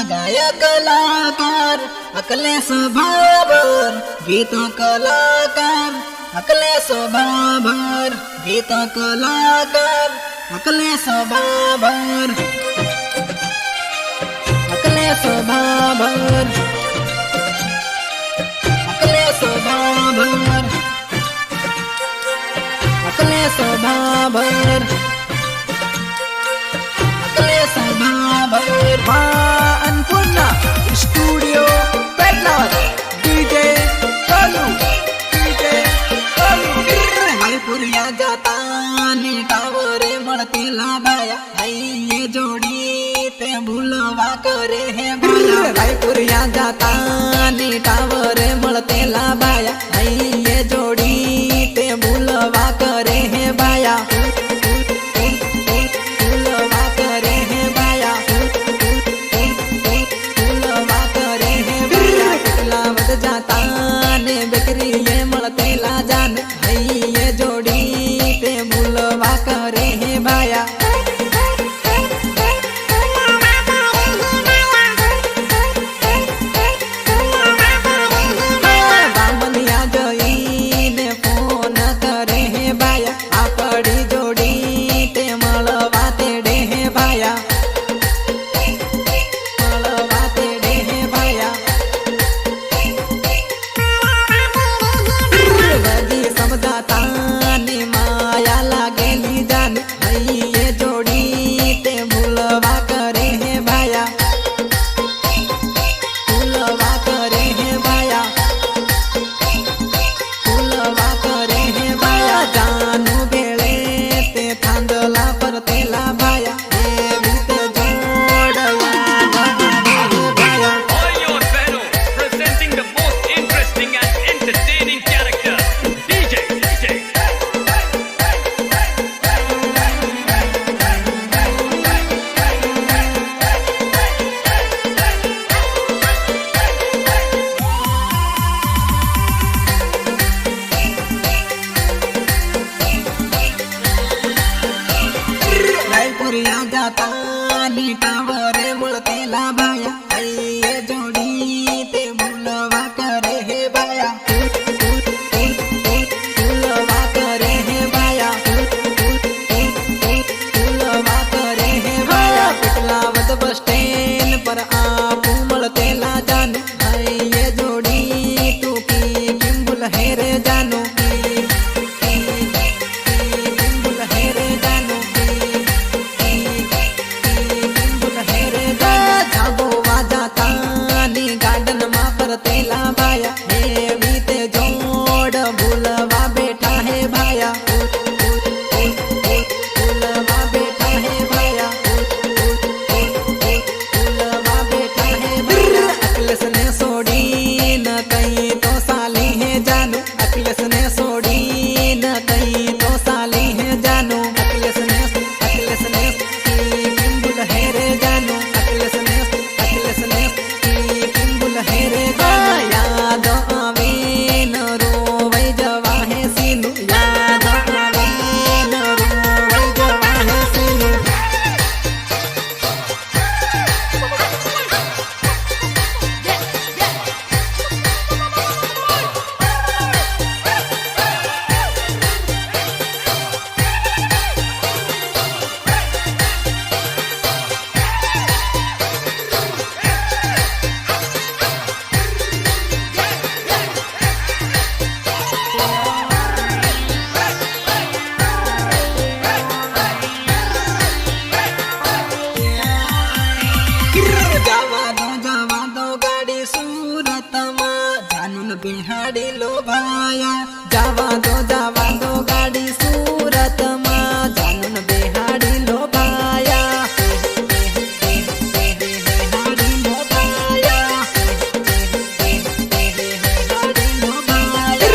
गायक कलाकार अकले स्वभावर गीत कलाकार अकले स्वभावर गीत कलाकार अकले स्वभावर अकले स्वभावर अकले स्वभावर अकले स्वभावर अकले स्वभावर अन्नपूर्णा स्टूडियो पेटलाद डीजे कालू रायपुरिया जाता टावरे मळते लाभाया ये जोडी ते भूलवा करे है भाया रायपुरिया जाता टावरे मळते लाभाया ये जोडी ते भूलवा करे है भाया भूलवा करे है भाया भूलवा करे है भाया लावत जाता ने बेकरी ये मळते ला जान ये जोडी ते भूलवा करे है भाया बामनिया जई ने फोन करे है भाया आपड़ी जोड़ी ते मळवा तेडे है भाया मळवा तेडे है भाया लगी समझाता ने माया लागेली जान ये जोड़ी ते भूलवा करे है भाया भूलवा करे है भाया भूलवा करे है भाया जानू बेळे ते थांदला परतेला भाया देवीत जोडला भाया Oyo Vero, presenting the most interesting and entertaining character, DJ. Raipuria जाता टावरे मुळते लाभाया ये जोडी ते भूलवा करे हे बाया भूलवा करे हे बाया भूलवा करे हे बाया पिटलावत बस स्टैंड पर आप मुळते ला जान ये जोडी तू की किंबुल है रे जानो किंबुल है रे जानो गार्डन मा परतेला भाया हे बीते जोड़ भूलवा बैठा है भाया भूलवा बैठा है भाया भूलवा बैठा है भाया अखिलेश ने सोड़ी न कहीं तो साली है जानू अखिलेश ने सोड़ी न कहीं तो साली है जानू अखिलेश ने किंबुल है रे जानू अखिलेश ने किंबुल है रे जाना याद आवे न रोवै जवा है सीनू याद आवे न रोवै जवा है सीनू जावा दो गाड़ी सूरत मा जानून बिहाड़ी लो भाया जावा दो गाड़ी सूरत मा जानून बिहाड़ी लो भाया बिहाड़ी लो भाया बिहाड़ी लो भाया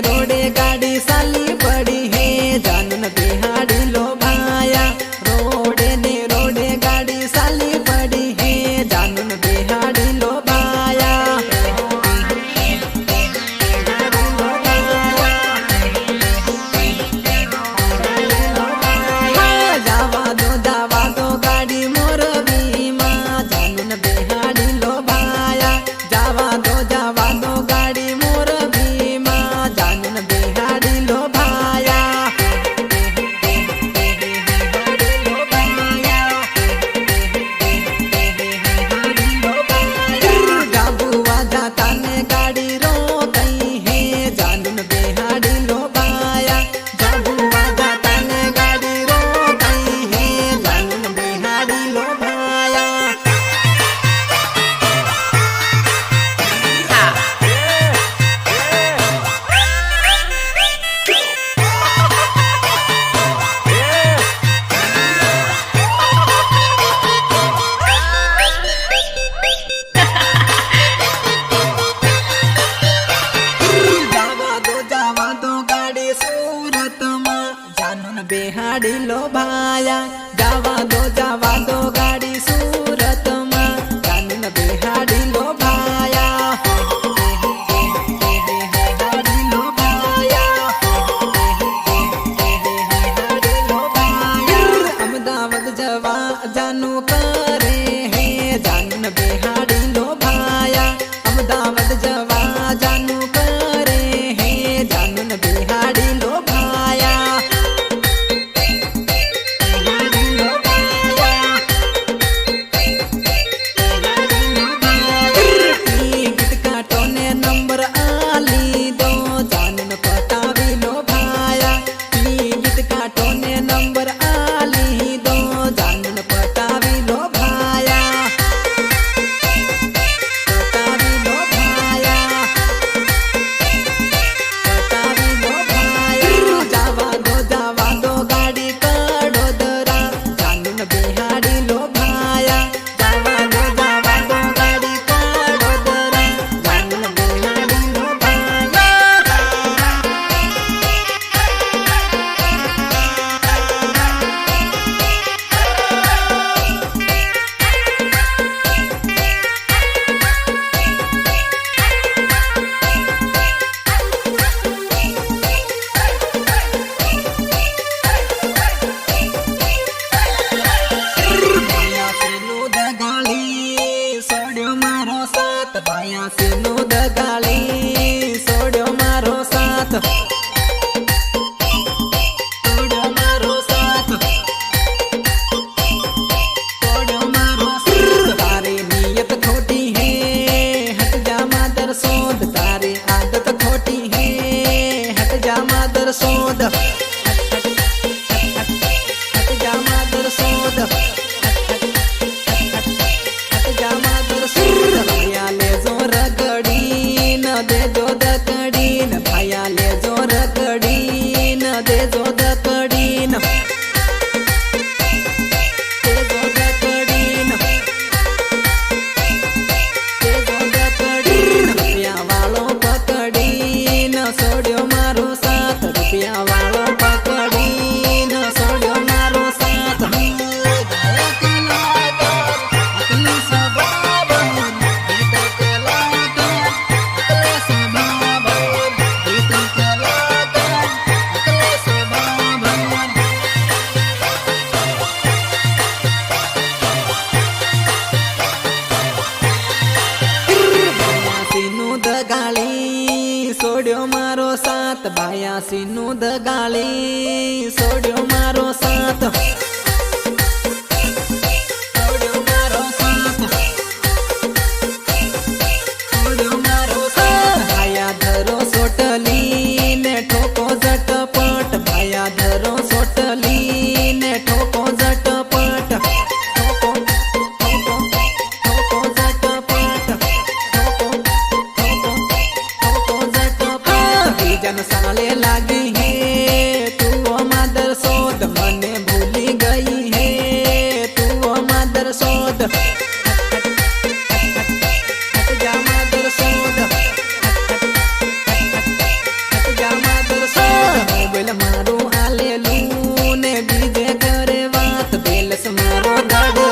रोडे गाड़ी साली पड़ी है जानून बिहाड़ी लो भाया रोडे गाड़ी साली पड़ी है जानून बिहाड़ी लो भाया અમદાવાદ જવા જાનું કરે હે જાનું બેહાડી લો ભાયા અમદાવાદ જવા જાનું કરે હે જાનું બેહાડી લો ભાયા બેહાડી લો ભાયા બેહાડી લો ભાયા ગીત કાટો ને નંબર આલી દો જાનું પટાવી લો ભાયા ગીત કાટો ને નંબર આલી દો જાનું પટાવી લો ભાયા પટાવી લો ભાયા પટાવી લો ભાયા જવા દો ગાડી કડોદરા જાનું બેહાડી લો ભાયા જવા દો ગાડી કડોદરા જાનું બેહાડી લો ભાયા ભાયા સેનું દગાળી સોડ્યો મારો સાથ સોડ્યો મારો સાથ સોડ્યો મારો સાથ તારી નિયત ખોટી હે હટ જા માદર સોદ તારી આદત ખોટી હે હટ જા માદર સોદ હટ જા માદર સોદ ભાયા લેજો રગડી ન દેજો દકડી ન ભાયા લેજો રગડી ન દેજો દકડી ન દેજો દકડી ન દેજો દકડી ન રૂપિયા વાળો પકડી ન છોડ્યો મારો સાથ રૂપિયા વાળો પકડી ન છોડ્યો મારો સાથ દગાળી સોડ્યો મારો સાથ ભાયા સીનું દગાળી સોડ્યો મારો સાથ સોડ્યો મારો સાથ સોડ્યો મારો સાથ ભાયા ધરો સોટલી ને ઠોકો ઝટપટ ભાયા ધરો સોટલી ને ઠોકો ઝટપટ ઠોકો ઠોકો ઠોકો ઝટપટ જન સાલે લાગી હે તું માદર સોદ મને ભૂલી ગઈ હે તું માદર સોદ હટ જા માદર સોદ હટ જા માદર સોદ મોબાઈલ મારું આલેલું ને બીજે ઘરે વાત બેલસ મારો દાડો